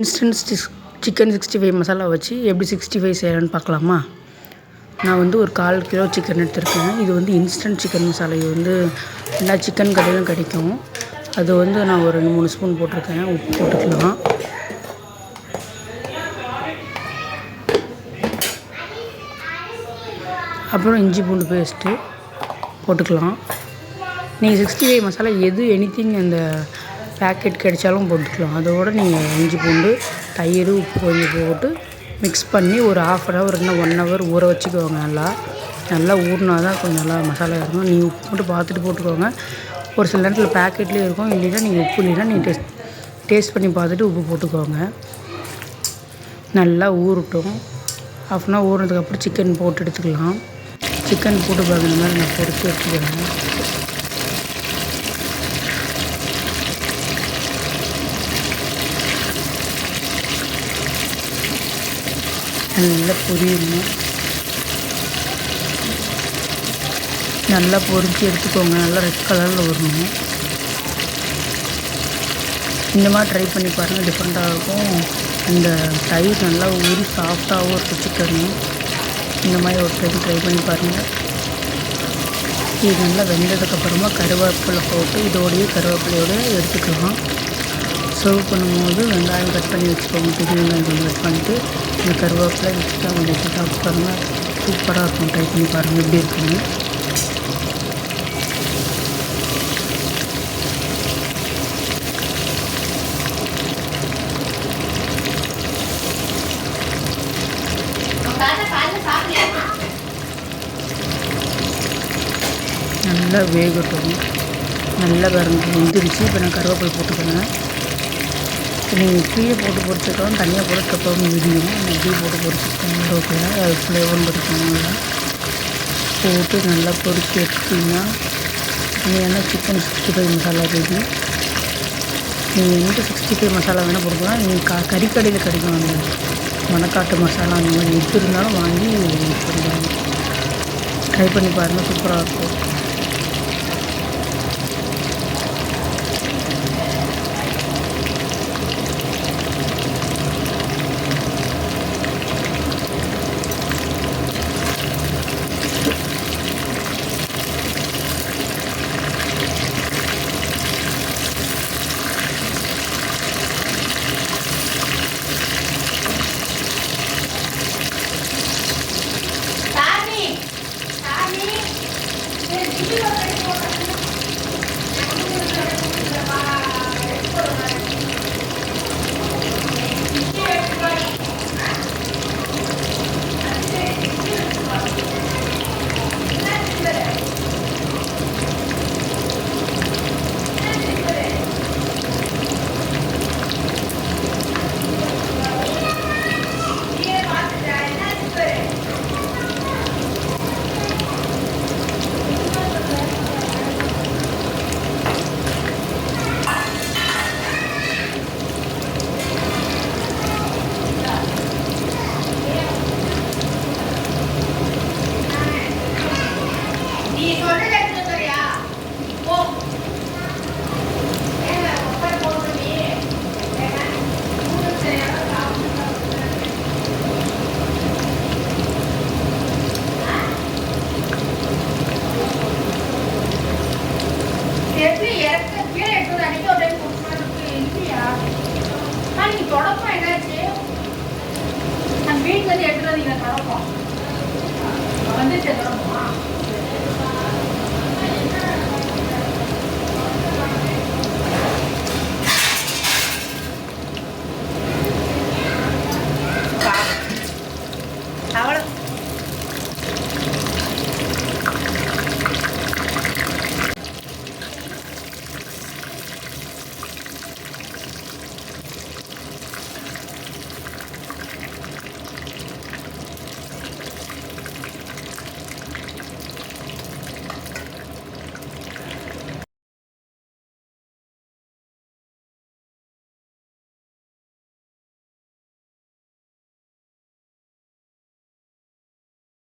Instant chicken 65 masala வச்சு எப்படி 65 செய்யலான்னு பார்க்கலாமா? நான் வந்து ஒரு 1/4 கிலோ சிக்கன் எடுத்திருக்கேன். இது வந்து இன்ஸ்டன்ட் சிக்கன் மசாலா. இது வந்து எல்லா சிக்கன் கடையிலும் கிடைக்கும். அது வந்து நான் ஒரு 2, 3 ஸ்பூன் போட்டிருக்கேன். உப்பு போட்டுக்கலாம். அப்புறம் இஞ்சி பூண்டு பேஸ்ட்டு போட்டுக்கலாம். நீங்கள் 65 மசாலா எனிதிங் அந்த பேக்கெட் கிடைச்சாலும் போட்டுக்கலாம். அதோடு நீங்கள் இஞ்சி பூண்டு, தயிர், உப்பு கொஞ்சம் போட்டு மிக்ஸ் பண்ணி ஒரு 1/2 hour இல்லைன்னா 1 hour ஊற வச்சுக்கோங்க. நல்லா ஊறினா தான் கொஞ்சம் நல்லா மசாலா இருக்கும். நீங்கள் உப்பு மட்டும் பார்த்துட்டு போட்டுக்கோங்க. ஒரு சில நேரத்தில் பேக்கெட்லேயே இருக்கும். இல்லைன்னா நீங்கள் உப்பு இல்லைன்னா நீங்கள் டேஸ்ட் பண்ணி பார்த்துட்டு உப்பு போட்டுக்கோங்க. நல்லா ஊறட்டும். 1/2 hour ஊறினதுக்கப்புறம் சிக்கன் போட்டு எடுத்துக்கலாம். சிக்கன் போட்டு பார்க்குற மாதிரி நான் பொரிச்சு எடுத்துக்கிறேன். நல்லா பொரியணும். நல்லா பொரிச்சு எடுத்துக்கோங்க. நல்லா ரெட் கலரில் வரணும். இந்த மாதிரி ட்ரை பண்ணி பாருங்கள். டிஃப்ரெண்ட்டாக இருக்கும். அந்த தயிர் நல்லா ஊறி சாஃப்டாகவும் இருக்கும் சிக்கனு. இந்த மாதிரி ஒரு டைம் ட்ரை பண்ணி பாருங்கள். இது நல்லா வெந்ததுக்கப்புறமா கருவேப்பிலை போட்டு இதோடையே கருவேப்பிலையோடு எடுத்துக்கலாம். சர்வ் பண்ணும்போது வெங்காயம் கட் பண்ணி வச்சுக்கோங்க. பெரிய வெங்காயம் கொஞ்சம் கட் பண்ணிவிட்டு இந்த கருவேப்பிலை வச்சுட்டா கொஞ்சம் வச்சு சாப்பிட்டு பாருங்கள். சூப்பராக இருக்கும். ட்ரை பண்ணி பாருங்கள் எப்படி இருக்குன்னு. நல்லா வேகட்டும். நல்லா வெந்துருச்சு. இப்போ நான் கருவேப்பிலை போட்டுக்கிறேன். நீங்கள் கீழே போட்டு பொரிச்சுக்கலாம். தனியாக போட்டு கப்பவும் விரியும். நான் இப்படியே போட்டு பொரிச்சுக்கேன். கருவேப்பிலை அது ஃப்ளேவரும் கிடைக்கும். நல்லா போட்டு நல்லா பொரிச்சு எடுத்துட்டிங்கன்னா நீங்கள் சிக்கன் 65 மசாலா ரெடி. நீங்கள் எந்த 65 மசாலா வேணால் போட்டுக்கலாம். நீங்கள் கறிக்கடையில் கிடைக்கும். அந்த மணக்காட்டு மசாலா அந்த மாதிரி எது இருந்தாலும் வாங்கி யூஸ் பண்ணிக்கலாம். ட்ரை பண்ணி பாருங்கள். சூப்பராக இருக்கும். தொடக்கம் என்னாச்சு? வீட்டுல இருந்து எடுத்துட்டு வந்தீங்க தொடக்கம் வந்துச்சு தொடக்கமா